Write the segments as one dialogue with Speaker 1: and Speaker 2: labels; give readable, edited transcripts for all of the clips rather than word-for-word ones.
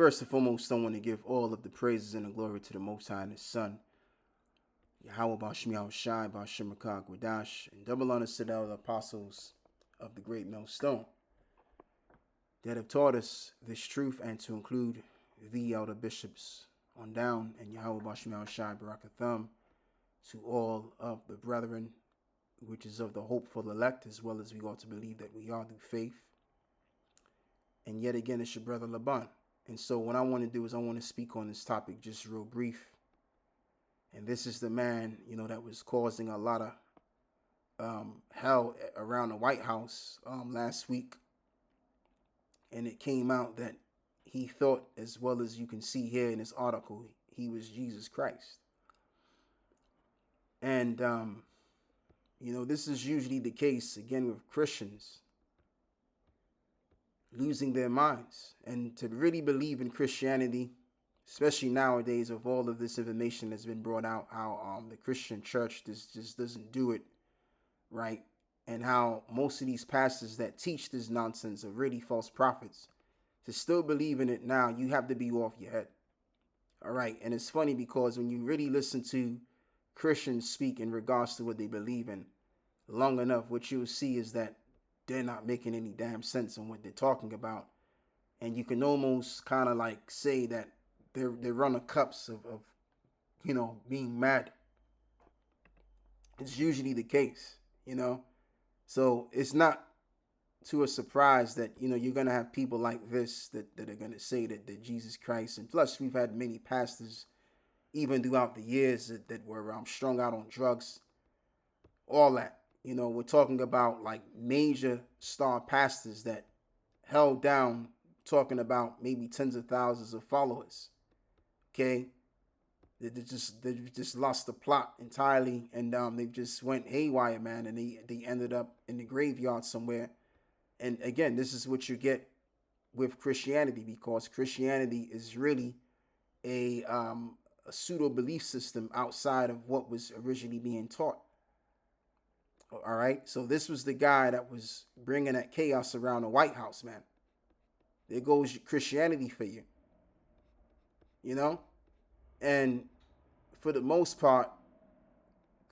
Speaker 1: First and foremost, I want to give all of the praises and the glory to the Most High and His Son, Yahweh Bashmi Al Shai Bashim Gwadash, and double honors to the apostles of the great millstone that have taught us this truth, and to include the elder bishops on down, and Yahweh Bashmi Al Shai Barakatham to all of the brethren, which is of the hopeful elect, as well as we ought to believe that we are through faith. And yet again, it's your brother Laban. And so what I want to do is I want to speak on this topic just real brief. And this is the man, that was causing a lot of hell around the White House last week. And it came out that he thought, as well as you can see here in this article, he was Jesus Christ. And, this is usually the case, again, with Christians losing their minds. And to really believe in Christianity, especially nowadays, of all of this information that's been brought out, how the Christian church just doesn't do it right, and how most of these pastors that teach this nonsense are really false prophets. To still believe in it now, you have to be off your head. All right, and it's funny because when you really listen to Christians speak in regards to what they believe in long enough, what you'll see is that they're not making any damn sense on what they're talking about. And you can almost kind of like say that they're runner cups of being mad. It's usually the case, So it's not to a surprise that, you're going to have people like this that are going to say that Jesus Christ. And plus, we've had many pastors, even throughout the years, that were strung out on drugs, all that. We're talking about like major star pastors that held down, talking about maybe tens of thousands of followers. Okay, they just lost the plot entirely, and they just went haywire, man, and they ended up in the graveyard somewhere. And again, this is what you get with Christianity, because Christianity is really a pseudo belief system outside of what was originally being taught. All right, so this was the guy that was bringing that chaos around the White House, man. There goes Christianity for you, And for the most part,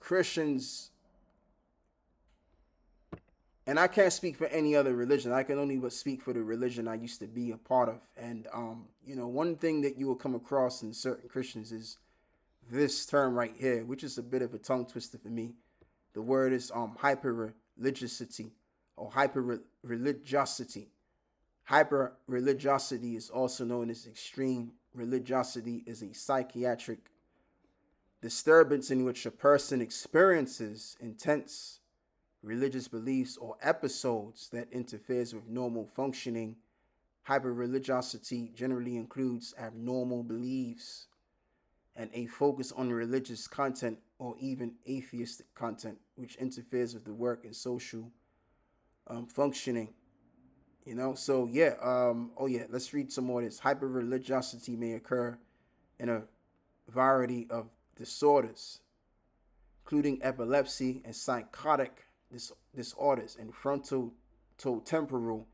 Speaker 1: Christians, and I can't speak for any other religion. I can only but speak for the religion I used to be a part of. And, one thing that you will come across in certain Christians is this term right here, which is a bit of a tongue twister for me. The word is hyper-religiosity or hyper-religiosity. Hyper-religiosity is also known as extreme religiosity, is a psychiatric disturbance in which a person experiences intense religious beliefs or episodes that interferes with normal functioning. Hyper-religiosity generally includes abnormal beliefs and a focus on religious content or even atheistic content, which interferes with the work and social functioning. So yeah, let's read some more of this. Hyper-religiosity may occur in a variety of disorders, including epilepsy and psychotic disorders and frontotemporal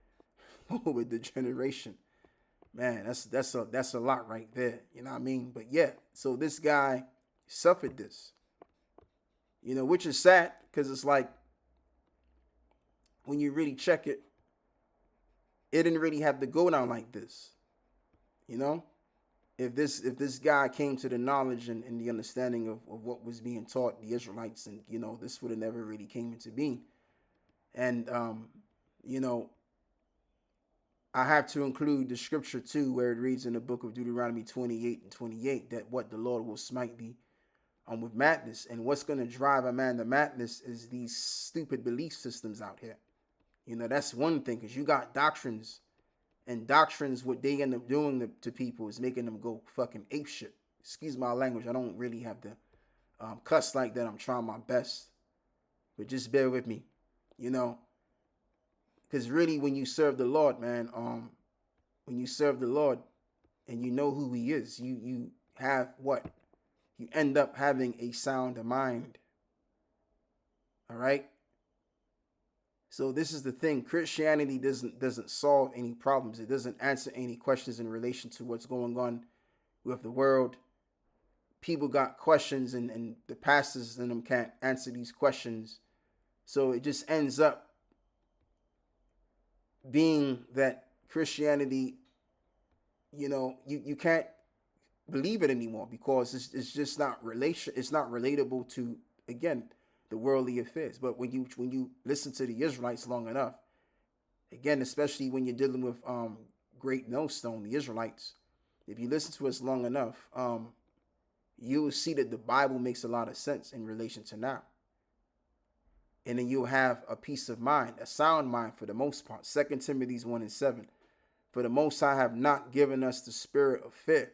Speaker 1: lobe degeneration. Man, that's a lot right there. You know what I mean? But yeah, so this guy suffered this. Which is sad, because it's like when you really check it, it didn't really have to go down like this. If this guy came to the knowledge and the understanding of what was being taught the Israelites, and this would have never really came into being. And I have to include the scripture too, where it reads in the book of Deuteronomy 28:28 that what the Lord will smite thee with madness. And what's going to drive a man to madness is these stupid belief systems out here. That's one thing, because you got doctrines, and doctrines, what they end up doing to people is making them go fucking ape shit. Excuse my language. I don't really have to cuss like that. I'm trying my best, but just bear with me, because really, when you serve the Lord, man, when you serve the Lord and you know who He is, you have what? You end up having a sound mind. All right. So this is the thing. Christianity doesn't solve any problems. It doesn't answer any questions in relation to what's going on with the world. People got questions, and the pastors in them can't answer these questions. So it just ends up being that Christianity, you can't believe it anymore because it's just not it's not relatable to, again, the worldly affairs. But when you listen to the Israelites long enough, again, especially when you're dealing with Great Millstone, the Israelites, if you listen to us long enough, you will see that the Bible makes a lot of sense in relation to now. And then you'll have a peace of mind, a sound mind for the most part. 2 Timothy 1:7. For the Most High have not given us the spirit of fear,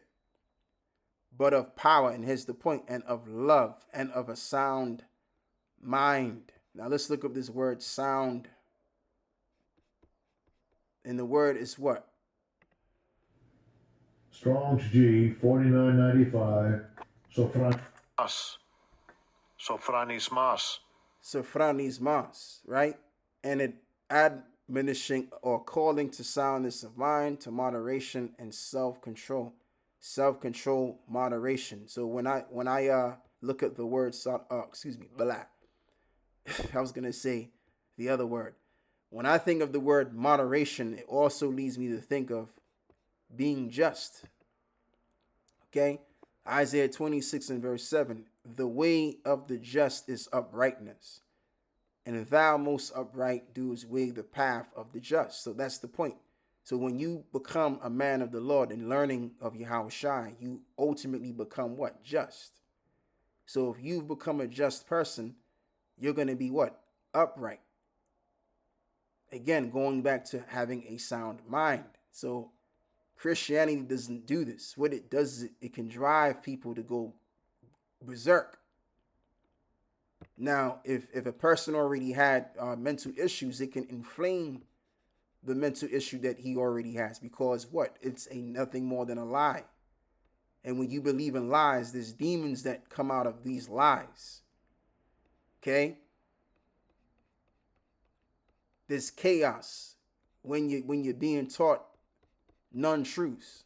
Speaker 1: but of power, and here's the point, and of love, and of a sound mind. Now let's look up this word sound. And the word is what?
Speaker 2: Strong's G 4995.
Speaker 1: Sophronismas, right? And it admonishing or calling to soundness of mind, to moderation and self-control. Self-control, moderation. So when I look at the word blah. I was gonna say the other word. When I think of the word moderation, it also leads me to think of being just. Okay? Isaiah 26 and verse 7. The way of the just is uprightness, and thou most upright doest weigh the path of the just. So that's the point. So when you become a man of the Lord and learning of Yahushua, you ultimately become what? Just. So if you've become a just person, you're going to be what? Upright. Again, going back to having a sound mind. So Christianity doesn't do this. What it does is it can drive people to go berserk. Now, if a person already had mental issues, it can inflame the mental issue that he already has, because what? It's nothing more than a lie. And when you believe in lies, there's demons that come out of these lies. Okay? There's chaos when you're being taught non-truths,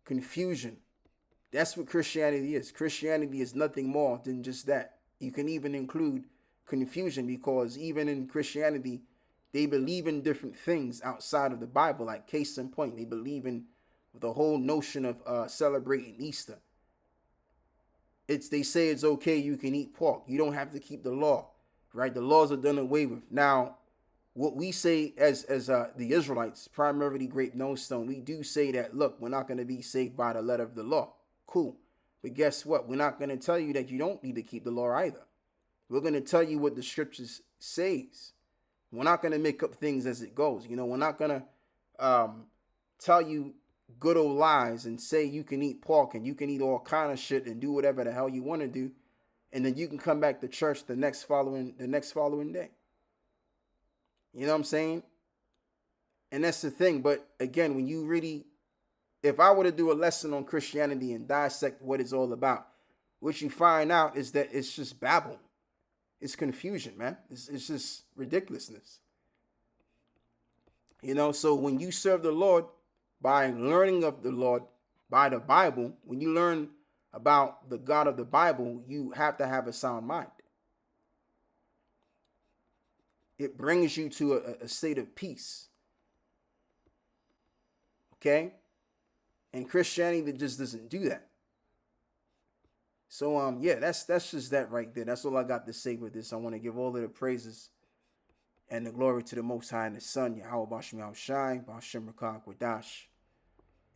Speaker 1: confusion. That's what Christianity is. Christianity is nothing more than just that. You can even include confusion, because even in Christianity, they believe in different things outside of the Bible. Like case in point, they believe in the whole notion of celebrating Easter. They say it's okay, you can eat pork. You don't have to keep the law, right? The laws are done away with. Now, what we say as the Israelites, primarily Great Millstone, we do say that, look, we're not going to be saved by the letter of the law. Cool. But guess what? We're not going to tell you that you don't need to keep the law either. We're going to tell you what the scriptures says. We're not going to make up things as it goes. We're not going to tell you good old lies and say you can eat pork and you can eat all kind of shit and do whatever the hell you want to do, and then you can come back to church the next following day. You know what I'm saying? And that's the thing. But again, when you really, if I were to do a lesson on Christianity and dissect what it's all about, what you find out is that it's just babble. It's confusion, man. It's just ridiculousness. So when you serve the Lord by learning of the Lord by the Bible, when you learn about the God of the Bible, you have to have a sound mind. It brings you to a state of peace. Okay? And Christianity just doesn't do that. So yeah, that's just that right there. That's all I got to say with this. I want to give all of the praises and the glory to the Most High and the Son, Yahweh Bashim Yahushai, Bashim Rakah Quadash,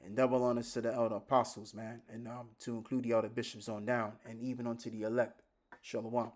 Speaker 1: and double honors to the elder apostles, man, and to include the elder bishops on down, and even unto the elect. Shalom.